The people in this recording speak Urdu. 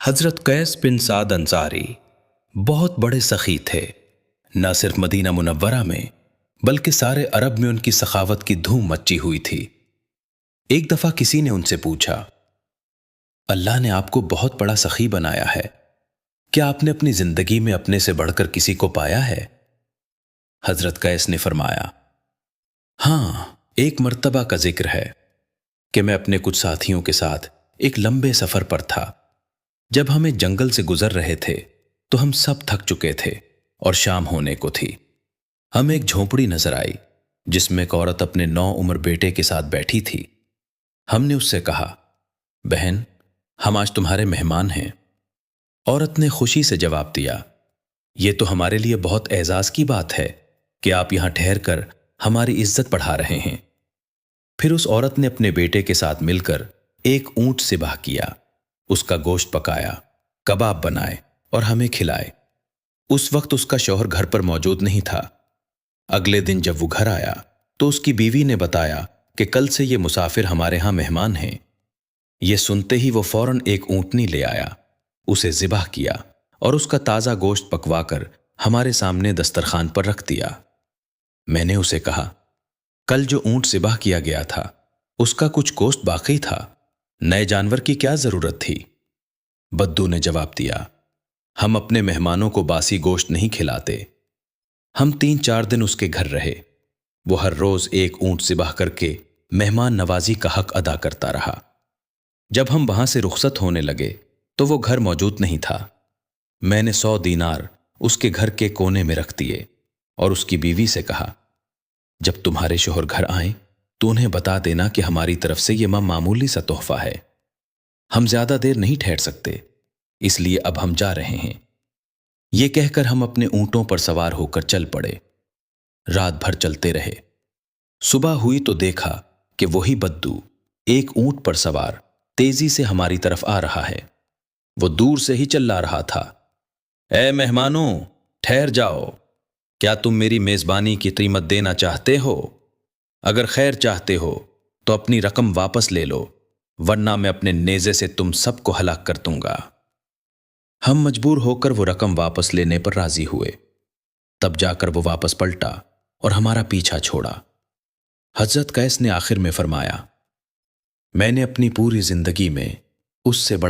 حضرت قیس بن سعد انصاری بہت بڑے سخی تھے۔ نہ صرف مدینہ منورہ میں بلکہ سارے عرب میں ان کی سخاوت کی دھوم مچی ہوئی تھی۔ ایک دفعہ کسی نے ان سے پوچھا، اللہ نے آپ کو بہت بڑا سخی بنایا ہے، کیا آپ نے اپنی زندگی میں اپنے سے بڑھ کر کسی کو پایا ہے؟ حضرت قیس نے فرمایا، ہاں، ایک مرتبہ کا ذکر ہے کہ میں اپنے کچھ ساتھیوں کے ساتھ ایک لمبے سفر پر تھا۔ جب ہم ایک جنگل سے گزر رہے تھے تو ہم سب تھک چکے تھے اور شام ہونے کو تھی۔ ہمیں ایک جھونپڑی نظر آئی جس میں ایک عورت اپنے نوعمر بیٹے کے ساتھ بیٹھی تھی۔ ہم نے اس سے کہا، بہن، ہم آج تمہارے مہمان ہیں۔ عورت نے خوشی سے جواب دیا، یہ تو ہمارے لیے بہت اعزاز کی بات ہے کہ آپ یہاں ٹھہر کر ہماری عزت بڑھا رہے ہیں۔ پھر اس عورت نے اپنے بیٹے کے ساتھ مل کر ایک اونٹ ذبح کیا، اس کا گوشت پکایا، کباب بنائے اور ہمیں کھلائے۔ اس وقت اس کا شوہر گھر پر موجود نہیں تھا۔ اگلے دن جب وہ گھر آیا تو اس کی بیوی نے بتایا کہ کل سے یہ مسافر ہمارے ہاں مہمان ہیں۔ یہ سنتے ہی وہ فوراً ایک اونٹنی لے آیا، اسے ذبح کیا اور اس کا تازہ گوشت پکوا کر ہمارے سامنے دسترخوان پر رکھ دیا۔ میں نے اسے کہا، کل جو اونٹ ذبح کیا گیا تھا اس کا کچھ گوشت باقی تھا، نئے جانور کی کیا ضرورت تھی؟ بدو نے جواب دیا، ہم اپنے مہمانوں کو باسی گوشت نہیں کھلاتے۔ ہم 3-4 دن اس کے گھر رہے۔ وہ ہر روز ایک اونٹ ذبح کر کے مہمان نوازی کا حق ادا کرتا رہا۔ جب ہم وہاں سے رخصت ہونے لگے تو وہ گھر موجود نہیں تھا۔ میں نے 100 دینار اس کے گھر کے کونے میں رکھ دیے اور اس کی بیوی سے کہا، جب تمہارے شوہر گھر آئیں تو انہیں بتا دینا کہ ہماری طرف سے یہ معمولی سا تحفہ ہے۔ ہم زیادہ دیر نہیں ٹھہر سکتے، اس لیے اب ہم جا رہے ہیں۔ یہ کہہ کر ہم اپنے اونٹوں پر سوار ہو کر چل پڑے۔ رات بھر چلتے رہے۔ صبح ہوئی تو دیکھا کہ وہی بدو ایک اونٹ پر سوار تیزی سے ہماری طرف آ رہا ہے۔ وہ دور سے ہی چلا رہا تھا، اے مہمانوں، ٹھہر جاؤ، کیا تم میری میزبانی کی قیمت دینا چاہتے ہو؟ اگر خیر چاہتے ہو تو اپنی رقم واپس لے لو، ورنہ میں اپنے نیزے سے تم سب کو ہلاک کر دوں گا۔ ہم مجبور ہو کر وہ رقم واپس لینے پر راضی ہوئے۔ تب جا کر وہ واپس پلٹا اور ہمارا پیچھا چھوڑا۔ حضرت قیس نے آخر میں فرمایا، میں نے اپنی پوری زندگی میں اس سے بڑا